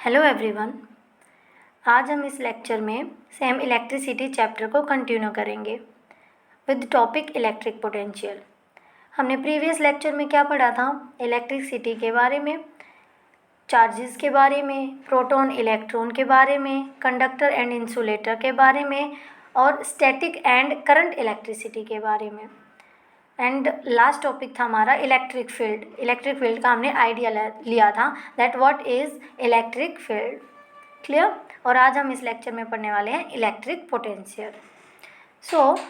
Hello everyone. आज हम इस लेक्चर में सेम इलेक्ट्रिसिटी चैप्टर को कंटिन्यू करेंगे विद टॉपिक इलेक्ट्रिक पोटेंशियल। हमने प्रीवियस लेक्चर में क्या पढ़ा था? इलेक्ट्रिसिटी के बारे में, चार्जेस के बारे में, प्रोटॉन इलेक्ट्रॉन के बारे में, कंडक्टर एंड इंसुलेटर के बारे में और स्टैटिक एंड करंट इलेक्ट्रिसिटी के बारे में। एंड लास्ट टॉपिक था हमारा इलेक्ट्रिक फील्ड। इलेक्ट्रिक फील्ड का हमने आइडिया लिया था that what is electric field. Clear? और आज हम इस लेक्चर में पढ़ने वाले हैं इलेक्ट्रिक पोटेंशियल।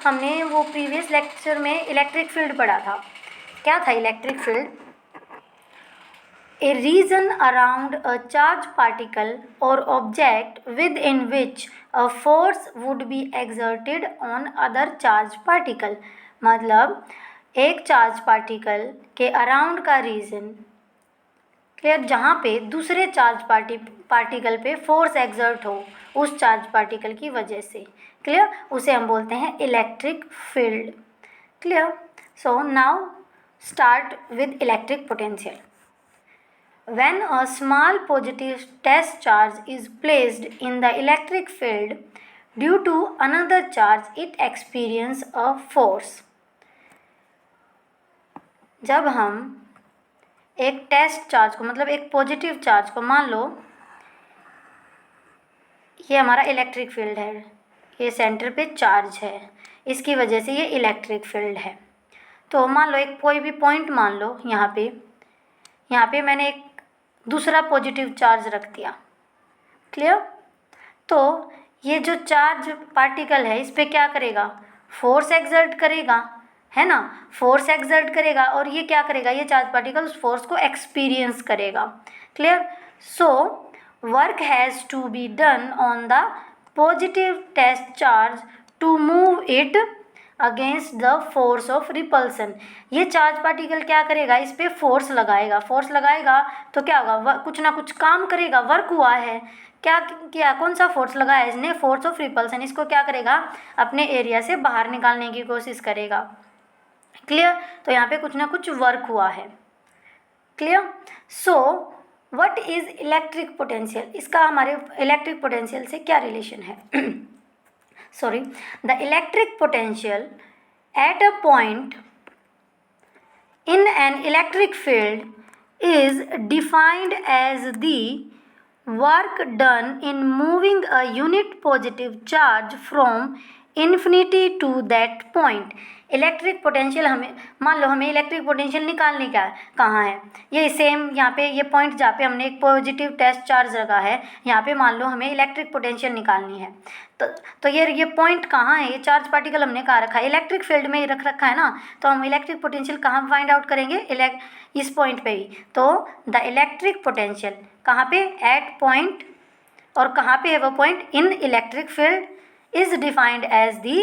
हमने वो प्रीवियस लेक्चर में इलेक्ट्रिक फील्ड पढ़ा था। क्या था electric field? A region around a charge particle और object within which a force would be exerted on other charge particle. मतलब एक चार्ज पार्टिकल के अराउंड का रीजन, क्लियर, जहाँ पे दूसरे चार्ज पार्टिकल पे फोर्स एक्सर्ट हो उस चार्ज पार्टिकल की वजह से, क्लियर, उसे हम बोलते हैं electric field. Clear? So now start with electric potential. When a small positive test charge is placed in the electric field due to another charge, it experiences a force. जब हम एक टेस्ट चार्ज को, मतलब एक positive charge को, मान लो ये हमारा इलेक्ट्रिक फील्ड है, ये सेंटर पे चार्ज है, इसकी वजह से ये इलेक्ट्रिक फील्ड है। तो मान लो एक कोई भी पॉइंट मान लो, यहाँ पे मैंने एक दूसरा पॉजिटिव चार्ज रख दिया। क्लियर? तो ये जो चार्ज पार्टिकल है इस पे क्या करेगा? फोर्स एक्सर्ट करेगा, है ना? फोर्स एक्सर्ट करेगा और ये क्या करेगा? ये चार्ज पार्टिकल उस फोर्स को एक्सपीरियंस करेगा। Clear? So work has to be done on the positive test charge to move it against the force of repulsion. ये चार्ज पार्टिकल क्या करेगा? इस पर फोर्स लगाएगा। फोर्स लगाएगा तो क्या होगा? कुछ ना कुछ काम करेगा। वर्क हुआ है, क्या किया? कौन सा फोर्स लगाया इसने? Force of repulsion. इसको क्या करेगा? अपने एरिया से बाहर निकालने की कोशिश करेगा। क्लियर? तो यहाँ पे कुछ ना कुछ वर्क हुआ है। Clear? So what is electric potential? इसका हमारे इलेक्ट्रिक पोटेंशियल से क्या रिलेशन है? The electric potential at a point in an electric field is defined as the work done in moving a unit positive charge from infinity to that point. Electric potential, हमें मान लो हमें electric potential निकालने का कहाँ है? ये same यहाँ पे ये पॉइंट जहाँ पे हमने एक पॉजिटिव टेस्ट चार्ज रखा है, यहाँ पे मान लो हमें इलेक्ट्रिक पोटेंशियल निकालनी है। तो ये पॉइंट कहाँ है? ये चार्ज पार्टिकल हमने कहाँ रखा है? इलेक्ट्रिक फील्ड में ही रख रखा है ना। तो हम इलेक्ट्रिक पोटेंशियल कहाँ फाइंड आउट करेंगे? इस पॉइंट पे ही। तो द इलेक्ट्रिक पोटेंशियल कहाँ पे? At point. और कहाँ पे है वो point? In electric field is defined as the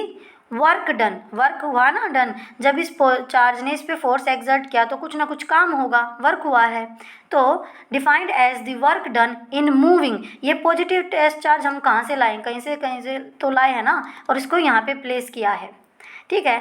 work done. Work हुआ ना, डन। जब इस चार्ज ने इस पे फोर्स एक्सर्ट किया तो कुछ ना कुछ काम होगा, वर्क हुआ है। तो defined as the work done in moving. ये पॉजिटिव टेस्ट चार्ज हम कहाँ से लाए? कहीं से तो लाए हैं ना, और इसको यहाँ पे प्लेस किया है। ठीक है?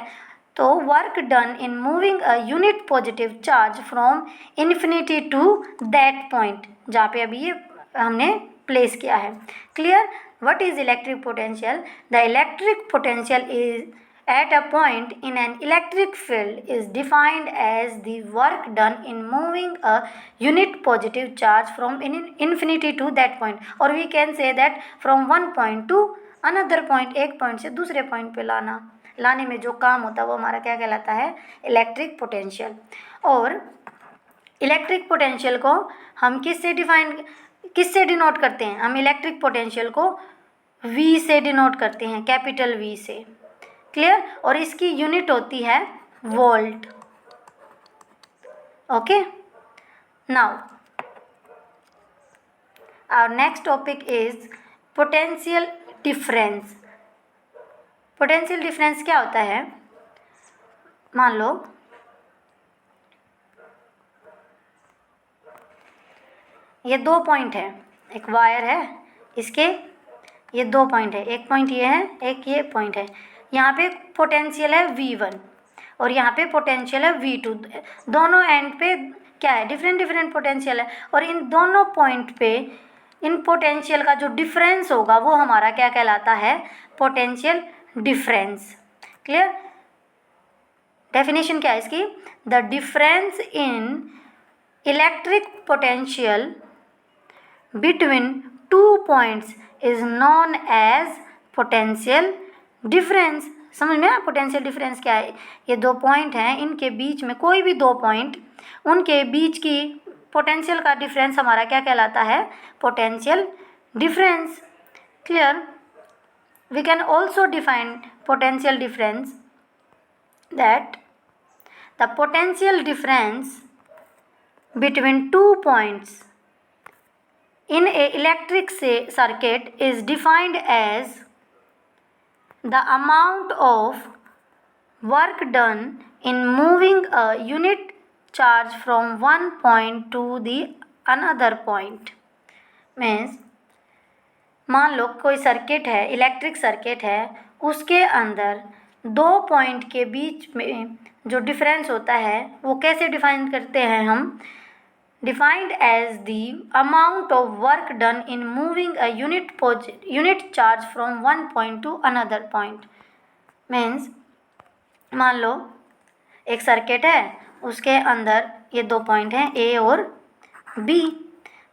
तो work done in moving a unit positive charge from infinity to that point, जहाँ पे अभी ये हमने प्लेस किया है। Clear? What is electric potential? The electric potential is at a point in an electric field is defined as the work done in moving a unit positive charge from infinity to that point, or we can say that from one point to another point, एक point से दूसरे point पे लाने में जो काम होता है वो हमारा क्या कहलाता है? Electric potential. और इलेक्ट्रिक पोटेंशियल को हम किससे डिनोट करते हैं? हम इलेक्ट्रिक पोटेंशियल को V से डिनोट करते हैं, कैपिटल V से। क्लियर? और इसकी यूनिट होती है volt. Okay, now our next topic is potential difference. Potential difference क्या होता है? मान लो ये दो पॉइंट है, एक वायर है, इसके ये दो पॉइंट है, एक पॉइंट ये है, एक ये पॉइंट है। यहाँ पे पोटेंशियल है V1 और यहाँ पे पोटेंशियल है V2। दोनों एंड पे क्या है? डिफरेंट पोटेंशियल है। और इन दोनों पॉइंट पे इन पोटेंशियल का जो डिफरेंस होगा वो हमारा क्या कहलाता है, पोटेंशियल डिफरेंस। क्लियर? डेफिनेशन क्या है इसकी, the difference in electric potential between two points is known as potential difference. समझ में आया पोटेंशियल डिफरेंस क्या है? ये दो पॉइंट हैं, इनके बीच में कोई भी दो पॉइंट, उनके बीच की पोटेंशियल का डिफरेंस हमारा क्या कहलाता है, potential difference. Clear? We can also define potential difference that the potential difference between two points in a electric circuit is defined as the amount of work done in moving a unit charge from one point to the another point। Means मान लो कोई circuit है, electric circuit है, उसके अंदर दो point के बीच में जो डिफरेंस होता है वो कैसे डिफाइन करते हैं हम, defined as the amount of work done in moving a unit charge from one point to another point. Means मान लो एक सर्किट है, उसके अंदर ये दो पॉइंट हैं ए और बी,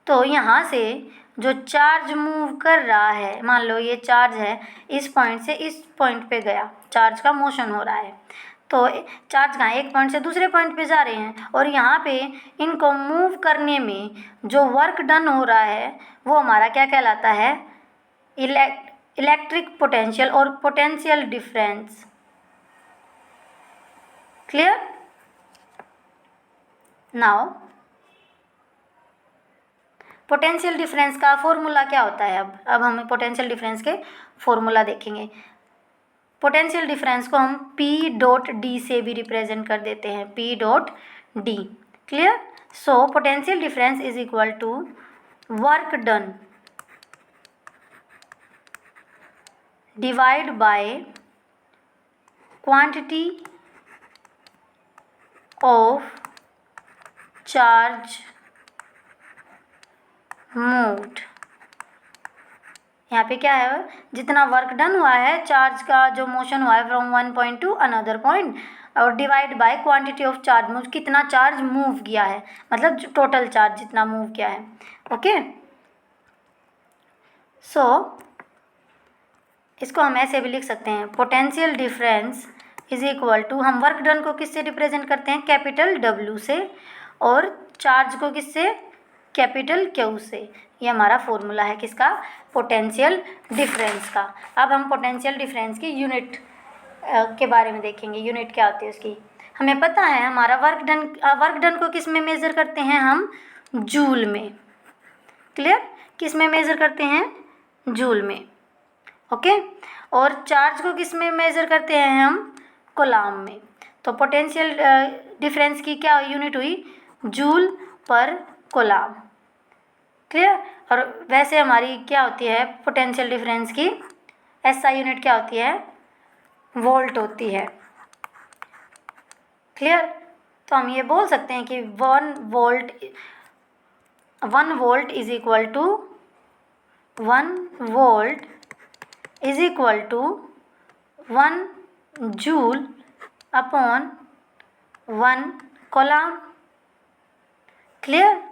तो यहाँ से जो चार्ज मूव कर रहा है, मान लो ये चार्ज है, इस पॉइंट से इस पॉइंट पे गया, चार्ज का मोशन हो रहा है, तो चार्ज कहाँ एक पॉइंट से दूसरे पॉइंट पे जा रहे हैं, और यहाँ पे इनको मूव करने में जो वर्क डन हो रहा है वो हमारा क्या कहलाता है, इलेक्ट्रिक पोटेंशियल और potential difference. Clear? Now potential difference का फॉर्मूला क्या होता है, अब हम पोटेंशियल डिफरेंस के फॉर्मूला देखेंगे। पोटेंशियल डिफरेंस को हम P डॉट डी से भी रिप्रेजेंट कर देते हैं, P dot D. Clear? So potential difference is equal to work done divide by quantity of charge moved. यहाँ पे क्या है, जितना वर्क डन हुआ है, चार्ज का जो मोशन हुआ है from one point to another point, और divide by quantity of charge move, कितना चार्ज मूव किया है, मतलब टोटल चार्ज जितना मूव किया है। ओके, सो इसको हम ऐसे भी लिख सकते हैं, potential difference is equal to, हम वर्क डन को किससे रिप्रेजेंट करते हैं, कैपिटल W से, और चार्ज को किससे, कैपिटल Q से। ये हमारा फॉर्मूला है किसका, पोटेंशियल डिफरेंस का। अब हम पोटेंशियल डिफरेंस की यूनिट के बारे में देखेंगे, यूनिट क्या होती है उसकी। हमें पता है हमारा वर्क डन को किस में मेज़र करते हैं हम, जूल में। क्लियर? किस में मेज़र करते हैं, जूल में। ओके, और चार्ज को किस में मेज़र करते हैं हम, कोलाम में। तो पोटेंशियल डिफरेंस की क्या यूनिट हुई, जूल पर कोलाम। क्लियर? और वैसे हमारी क्या होती है पोटेंशियल डिफरेंस की, SI यूनिट क्या होती है, वोल्ट होती है। क्लियर? तो हम ये बोल सकते हैं कि 1 volt is equal to 1 joule upon 1 coulomb. Clear?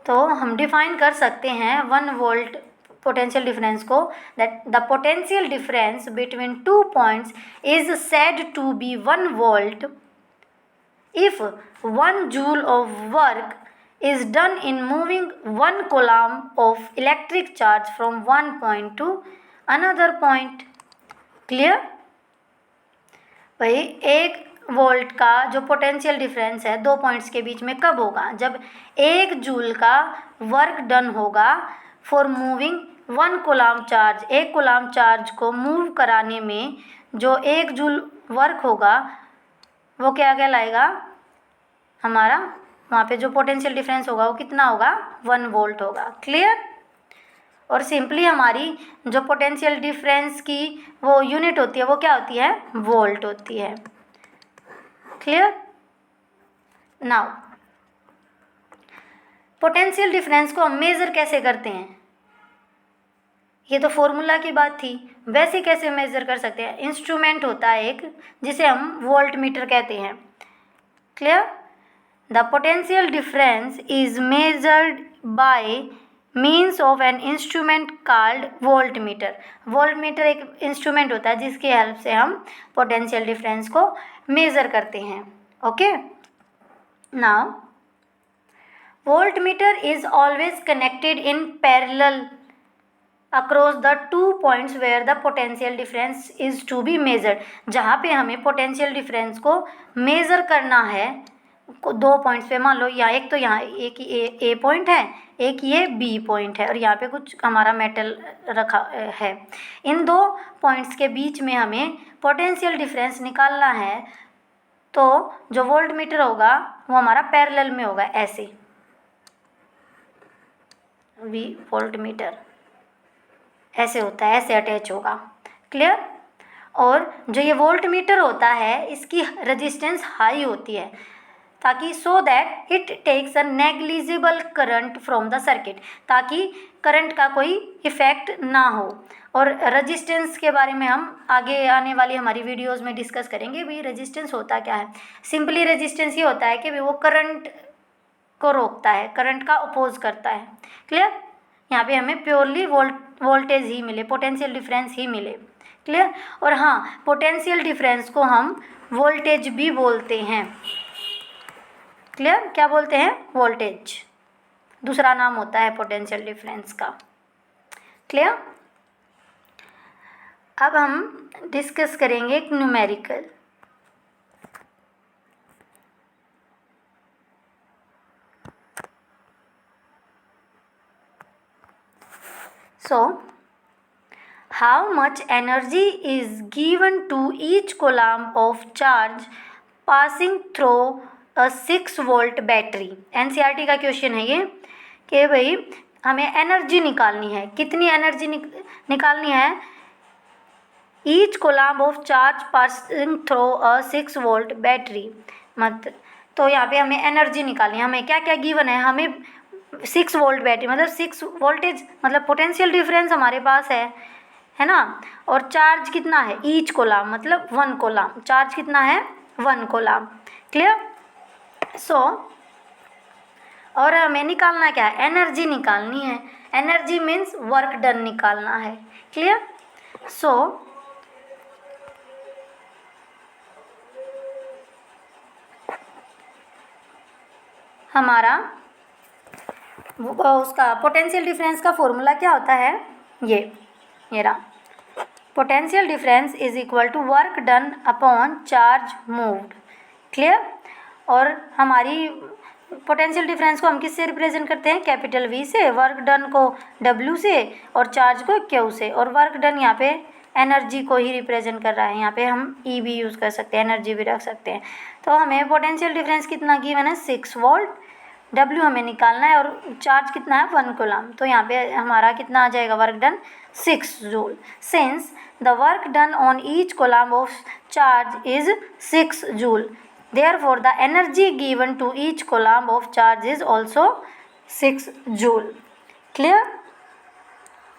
तो हम डिफाइन कर सकते हैं 1 वोल्ट पोटेंशियल डिफरेंस को, that the potential difference between two points is said to be 1 volt if 1 joule of work is done in moving 1 coulomb of electric charge from one point to another point। Clear? भाई 1 volt का जो potential difference है दो points के बीच में कब होगा, जब 1 जूल का वर्क डन होगा for moving 1 coulomb charge. 1 coulomb charge को मूव कराने में जो 1 जूल वर्क होगा वो क्या कहलाएगा हमारा, वहाँ पे जो पोटेंशियल डिफरेंस होगा वो कितना होगा, 1 वोल्ट होगा। क्लियर? और सिंपली हमारी जो पोटेंशियल डिफरेंस की वो यूनिट होती है वो क्या होती है, वोल्ट होती है। क्लियर? नाउ पोटेंशियल डिफरेंस को हम मेज़र कैसे करते हैं? ये तो फॉर्मूला की बात थी, वैसे कैसे मेज़र कर सकते हैं? इंस्ट्रूमेंट होता है एक जिसे हम वोल्ट मीटर कहते हैं। Clear? The potential difference is measured by means of an instrument called volt meter. Volt meter एक इंस्ट्रूमेंट होता है जिसकी हेल्प से हम पोटेंशियल डिफरेंस को मेज़र करते हैं। Okay, now voltmeter is always connected in parallel across the 2 points where the potential difference is to be measured. जहाँ पे हमें पोटेंशियल डिफरेंस को मेज़र करना है 2 पॉइंट्स पे, मान लो यहाँ एक तो यहाँ एक ए पॉइंट है, एक ये बी पॉइंट है और यहाँ पे कुछ हमारा मेटल रखा है। इन 2 पॉइंट्स के बीच में हमें पोटेंशियल डिफरेंस निकालना है, तो जो वोल्ट मीटर होगा वो हमारा पैरेलल में होगा, ऐसे वी वोल्ट मीटर ऐसे होता है, ऐसे अटैच होगा। क्लियर? और जो ये वोल्ट मीटर होता है इसकी रेजिस्टेंस हाई होती है, ताकि so that it takes a negligible current from the circuit, ताकि करंट का कोई इफ़ेक्ट ना हो। और रेजिस्टेंस के बारे में हम आगे आने वाली हमारी वीडियोस में डिस्कस करेंगे। भाई रेजिस्टेंस होता क्या है? सिंपली रेजिस्टेंस ये होता है कि वो करंट को रोकता है, करंट का अपोज करता है। क्लियर? यहाँ पे हमें प्योरली वोल्टेज ही मिले, पोटेंशियल डिफरेंस ही मिले। क्लियर? और हाँ, पोटेंशियल डिफरेंस को हम वोल्टेज भी बोलते हैं। क्लियर? क्या बोलते हैं? वोल्टेज दूसरा नाम होता है पोटेंशियल डिफरेंस का। क्लियर? अब हम डिस्कस करेंगे एक numerical. So, how much energy is given to each coulomb of charge passing through a 6 volt battery? NCERT का क्वेश्चन है ये कि भाई हमें एनर्जी निकालनी है। कितनी एनर्जी निकालनी है? Each coulomb of charge passing through a 6 volt battery. तो यहाँ पे हमें एनर्जी निकालनी है। हमें क्या क्या गिवन है? हमें 6 वोल्ट बैटरी मतलब 6 वोल्टेज मतलब पोटेंशियल डिफरेंस हमारे पास है ना। और चार्ज कितना है? ईच कोलम्ब मतलब 1 कोलम्ब। चार्ज कितना है? 1 कोलम्ब। क्लियर? सो और हमें निकालना क्या है? एनर्जी निकालनी है। एनर्जी मीन्स वर्क डन निकालना है। क्लियर? सो हमारा उसका पोटेंशियल डिफरेंस का फॉर्मूला क्या होता है? ये रहा। Potential difference is equal to work done upon charge moved. Clear? और हमारी पोटेंशियल डिफरेंस को हम किससे रिप्रेजेंट करते हैं? कैपिटल वी से, वर्क डन को डब्ल्यू से और चार्ज को क्यू से। और वर्क डन यहाँ पे एनर्जी को ही रिप्रेजेंट कर रहा है। यहाँ पे हम ई भी यूज़ कर सकते हैं, एनर्जी भी रख सकते हैं। तो हमें पोटेंशियल डिफरेंस कितना गिवन है? 6 वोल्ट। डब्ल्यू हमें निकालना है और चार्ज कितना है? 1 कूलम्ब। तो यहाँ पे हमारा कितना आ जाएगा? Work done 6 joule. Since the work done on each coulomb of charge is 6 joule, therefore the energy given to each coulomb of charge is also 6 joule. Clear?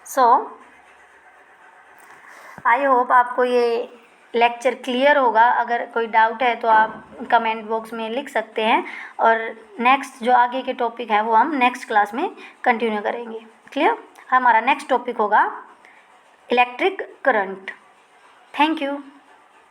So I hope आपको ये lecture clear होगा। अगर कोई doubt है तो आप comment box में लिख सकते हैं और नेक्स्ट जो आगे के टॉपिक है वो हम नेक्स्ट क्लास में कंटिन्यू करेंगे। क्लियर? हमारा नेक्स्ट टॉपिक होगा इलेक्ट्रिक करंट। Thank you.